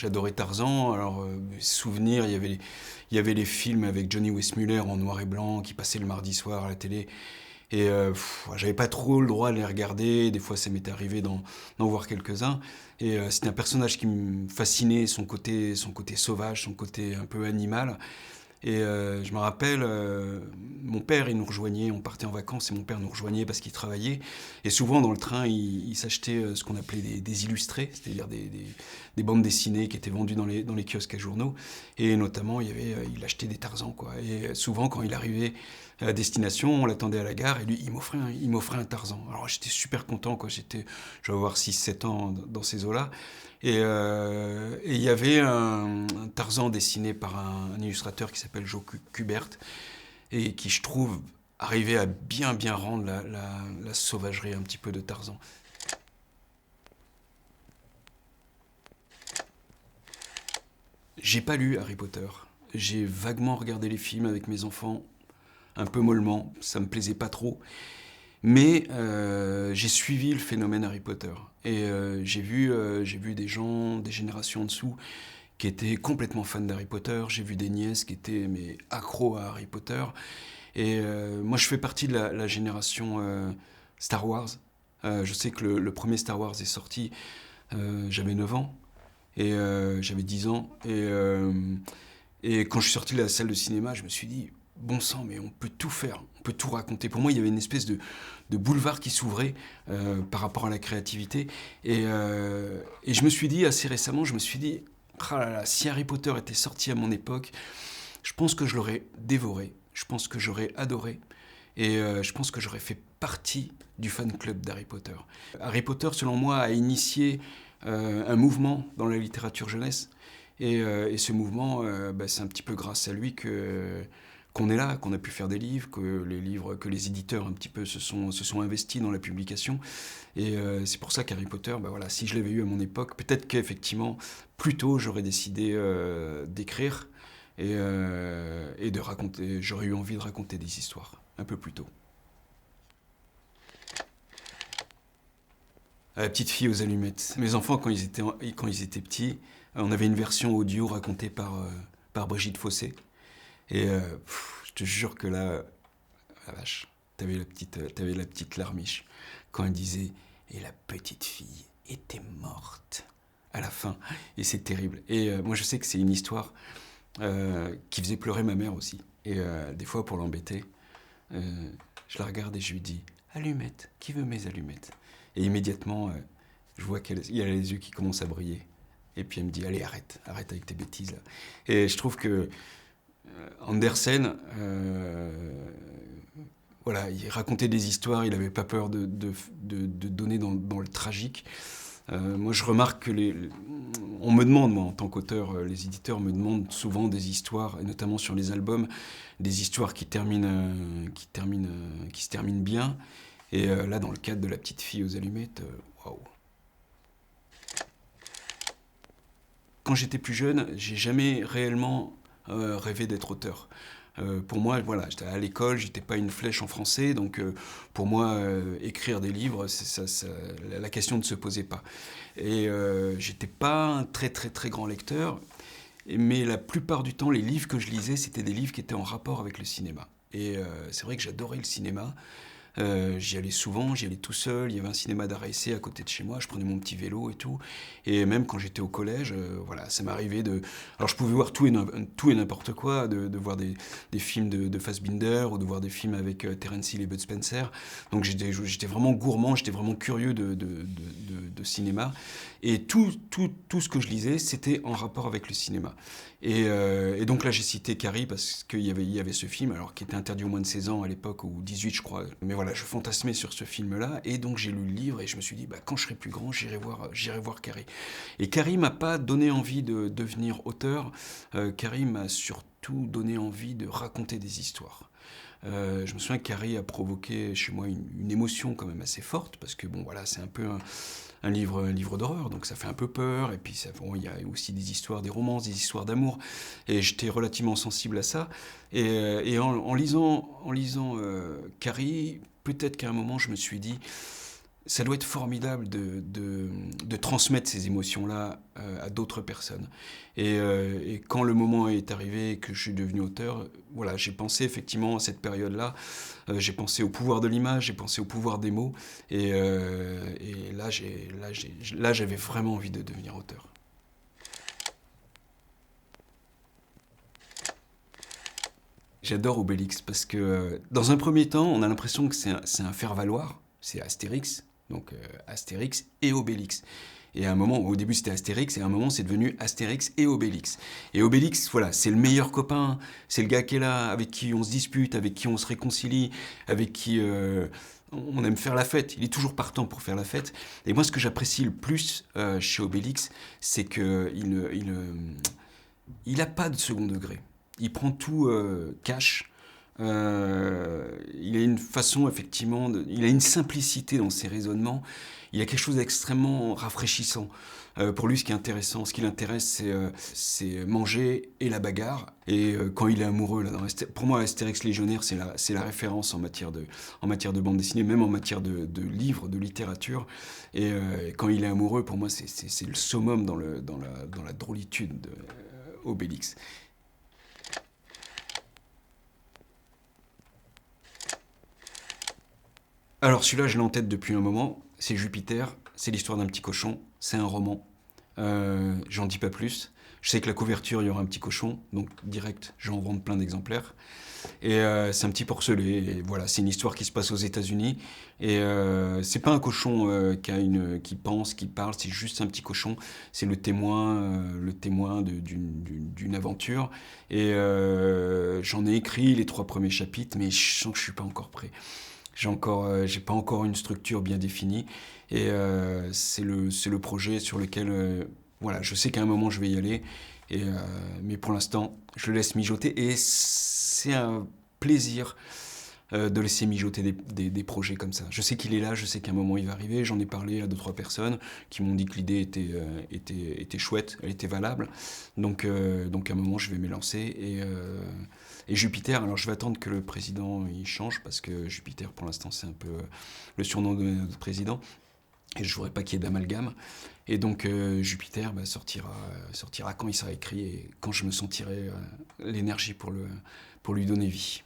J'adorais Tarzan. Alors, mes souvenirs, il y avait les films avec Johnny Weissmuller en noir et blanc qui passaient le mardi soir à la télé. Et j'avais pas trop le droit de les regarder. Des fois, ça m'était arrivé d'en voir quelques-uns. Et c'était un personnage qui me fascinait, son côté sauvage, son côté un peu animal. Et je me rappelle, mon père, il nous rejoignait, on partait en vacances et mon père nous rejoignait parce qu'il travaillait. Et souvent, dans le train, il s'achetait ce qu'on appelait des illustrés, c'est-à-dire des bandes dessinées qui étaient vendues dans les kiosques à journaux. Et notamment, il achetait des Tarzans, quoi. Et souvent, quand il arrivait à destination, on l'attendait à la gare et lui, il m'offrait un Tarzan. Alors j'étais super content, quoi. Je vais avoir 6, 7 ans dans ces eaux-là. Et il y avait un Tarzan dessiné par un illustrateur qui s'appelle Joe Kubert et qui, je trouve, arrivait à bien bien rendre la sauvagerie un petit peu de Tarzan. J'ai pas lu Harry Potter. J'ai vaguement regardé les films avec mes enfants, un peu mollement, ça me plaisait pas trop. Mais j'ai suivi le phénomène Harry Potter. Et j'ai vu des gens, des générations en dessous, qui étaient complètement fans d'Harry Potter. J'ai vu des nièces qui étaient mais, accros à Harry Potter. Et moi, je fais partie de la génération Star Wars. Je sais que le premier Star Wars est sorti, j'avais 9 ans. Et j'avais 10 ans. Et quand je suis sorti de la salle de cinéma, je me suis dit, bon sang, mais on peut tout faire, on peut tout raconter. Pour moi, il y avait une espèce de boulevard qui s'ouvrait par rapport à la créativité. Et je me suis dit, assez récemment, je me suis dit, ah là là, si Harry Potter était sorti à mon époque, je pense que je l'aurais dévoré, je pense que j'aurais adoré. Et je pense que j'aurais fait partie du fan club d'Harry Potter. Harry Potter, selon moi, a initié un mouvement dans la littérature jeunesse. Et ce mouvement, c'est un petit peu grâce à lui qu'on est là, qu'on a pu faire des livres, que les éditeurs un petit peu se sont investis dans la publication. Et c'est pour ça qu'Harry Potter, voilà, si je l'avais eu à mon époque, peut-être qu'effectivement, plus tôt, j'aurais décidé d'écrire et de raconter. J'aurais eu envie de raconter des histoires un peu plus tôt. La petite fille aux allumettes. Mes enfants, quand ils étaient petits, on avait une version audio racontée par Brigitte Fossé. Et je te jure que là, la vache, t'avais la petite larmiche quand elle disait « Et la petite fille était morte » à la fin. Et c'est terrible. Et moi, je sais que c'est une histoire qui faisait pleurer ma mère aussi. Et des fois, pour l'embêter, je la regarde et je lui dis « Allumette, qui veut mes allumettes ?» Et immédiatement, je vois qu'il y a les yeux qui commencent à briller. Et puis elle me dit « Allez, arrête avec tes bêtises là. » Et je trouve que Andersen, voilà, il racontait des histoires, il n'avait pas peur de donner dans le tragique. Moi, je remarque que on me demande, moi, en tant qu'auteur, les éditeurs me demandent souvent des histoires, et notamment sur les albums, des histoires qui se terminent bien. Et là, dans le cadre de La petite fille aux allumettes, waouh. Quand j'étais plus jeune, j'ai jamais réellement rêvé d'être auteur. Pour moi, voilà, j'étais à l'école, j'étais pas une flèche en français, donc pour moi, écrire des livres, la question ne se posait pas. Et j'étais pas un très très très grand lecteur, mais la plupart du temps, les livres que je lisais, c'était des livres qui étaient en rapport avec le cinéma. Et c'est vrai que j'adorais le cinéma. J'y allais souvent, j'y allais tout seul. Il y avait un cinéma d'art essai à côté de chez moi. Je prenais mon petit vélo et tout. Et même quand j'étais au collège, voilà, ça m'arrivait de. Alors je pouvais voir tout et n'importe quoi, de voir des films de Fassbinder ou de voir des films avec Terence Hill et Bud Spencer. Donc j'étais vraiment gourmand, j'étais vraiment curieux de cinéma. Et tout ce que je lisais, c'était en rapport avec le cinéma. Et donc là, j'ai cité Carrie parce qu'il y avait ce film, alors qui était interdit aux moins de 16 ans à l'époque, ou 18 je crois. Mais voilà, je fantasmais sur ce film-là, et donc j'ai lu le livre, et je me suis dit, quand je serai plus grand, j'irai voir Carrie. Et Carrie m'a pas donné envie de devenir auteur, Carrie m'a surtout donné envie de raconter des histoires. Je me souviens que Carrie a provoqué chez moi une émotion quand même assez forte, parce que bon voilà, c'est un peu un livre d'horreur, donc ça fait un peu peur, et puis il y a aussi des histoires, des romances, des histoires d'amour, et j'étais relativement sensible à ça, et en lisant Carrie, peut-être qu'à un moment je me suis dit, ça doit être formidable de transmettre ces émotions-là à d'autres personnes. Et quand le moment est arrivé et que je suis devenu auteur, voilà, j'ai pensé effectivement à cette période-là, j'ai pensé au pouvoir de l'image, j'ai pensé au pouvoir des mots, et là, j'avais vraiment envie de devenir auteur. J'adore Obélix parce que, dans un premier temps, on a l'impression que c'est un faire-valoir, c'est Astérix, donc Astérix et Obélix. Et à un moment, au début c'était Astérix, et à un moment c'est devenu Astérix et Obélix. Et Obélix, voilà, c'est le meilleur copain, c'est le gars qui est là, avec qui on se dispute, avec qui on se réconcilie, avec qui on aime faire la fête. Il est toujours partant pour faire la fête. Et moi, ce que j'apprécie le plus chez Obélix, c'est qu'il n'a pas de second degré. Il prend tout cash. Il a une façon, effectivement, il a une simplicité dans ses raisonnements. Il a quelque chose d'extrêmement rafraîchissant. Pour lui, ce qui est intéressant, ce qui l'intéresse, c'est manger et la bagarre. Et quand il est amoureux, là, pour moi, Astérix Légionnaire, c'est la référence en matière de bande dessinée, même en matière de livres, de littérature. Et quand il est amoureux, pour moi, c'est le summum dans la drôlitude de Obélix. Alors celui-là, je l'ai en tête depuis un moment. C'est Jupiter, c'est l'histoire d'un petit cochon, c'est un roman. J'en dis pas plus. Je sais que la couverture, il y aura un petit cochon, donc direct, j'en vends plein d'exemplaires. Et c'est un petit porcelet, et voilà, c'est une histoire qui se passe aux États-Unis. Et c'est pas un cochon qui pense, qui parle, c'est juste un petit cochon. C'est le témoin d'une aventure. Et j'en ai écrit les 3 premiers chapitres, mais je sens que je suis pas encore prêt. J'ai pas encore une structure bien définie, et c'est le projet sur lequel, voilà, je sais qu'à un moment je vais y aller, mais pour l'instant, je le laisse mijoter, et c'est un plaisir de laisser mijoter des projets comme ça. Je sais qu'il est là, je sais qu'à un moment il va arriver, j'en ai parlé à 2-3 personnes qui m'ont dit que l'idée était chouette, elle était valable, donc à un moment je vais m'élancer, et Jupiter, alors je vais attendre que le président il change, parce que Jupiter pour l'instant c'est un peu le surnom de notre président, et je voudrais pas qu'il y ait d'amalgame. Et donc Jupiter sortira quand il sera écrit, et quand je me sentirai l'énergie pour lui donner vie.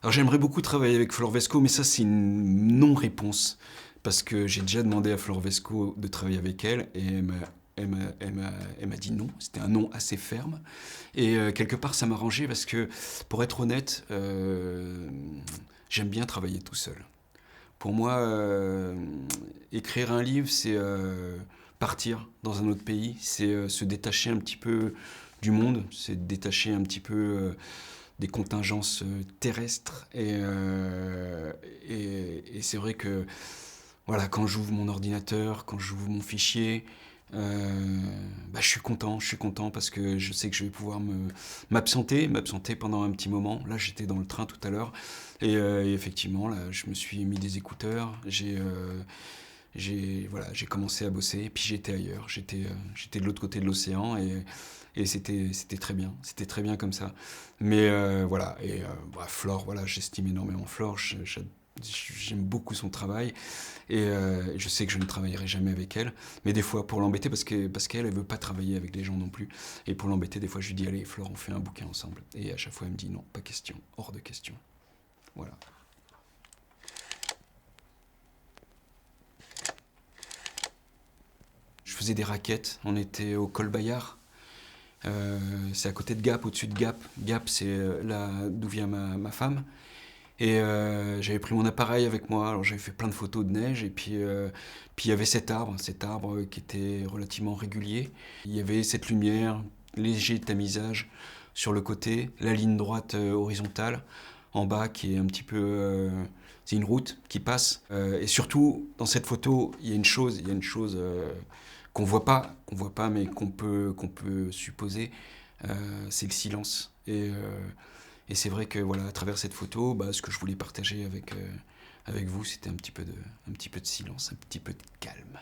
Alors j'aimerais beaucoup travailler avec Flore Vesco, mais ça c'est une non-réponse. Parce que j'ai déjà demandé à Flore Vesco de travailler avec elle, et elle m'a dit non. C'était un non assez ferme. Et quelque part ça m'a arrangé, parce que, pour être honnête, j'aime bien travailler tout seul. Pour moi, écrire un livre, c'est partir dans un autre pays, c'est se détacher un petit peu du monde, c'est détacher un petit peu des contingences terrestres. Et c'est vrai que, voilà, quand j'ouvre mon ordinateur, quand j'ouvre mon fichier, je suis content parce que je sais que je vais pouvoir m'absenter pendant un petit moment. Là, j'étais dans le train tout à l'heure, et effectivement, là, je me suis mis des écouteurs, j'ai commencé à bosser, et puis j'étais ailleurs, j'étais de l'autre côté de l'océan, et c'était très bien comme ça. Mais voilà, et Flore, voilà, j'estime énormément Flore, j'aime beaucoup son travail, et je sais que je ne travaillerai jamais avec elle, mais des fois pour l'embêter, parce qu'elle veut pas travailler avec les gens non plus, et pour l'embêter, des fois je lui dis allez Flore, on fait un bouquin ensemble, et à chaque fois elle me dit non, pas question, hors de question. Voilà. Je faisais des raquettes, on était au Col Bayard. C'est à côté de Gap, au-dessus de Gap. Gap, c'est là d'où vient ma femme. Et j'avais pris mon appareil avec moi, alors j'avais fait plein de photos de neige, et puis il y avait cet arbre qui était relativement régulier. Il y avait cette lumière, léger tamisage sur le côté, la ligne droite horizontale en bas qui est un petit peu... c'est une route qui passe. Et surtout, dans cette photo, il y a une chose qu'on voit pas, mais qu'on peut supposer, c'est le silence. Et c'est vrai que, voilà, à travers cette photo, ce que je voulais partager avec vous, c'était un petit peu de silence, un petit peu de calme.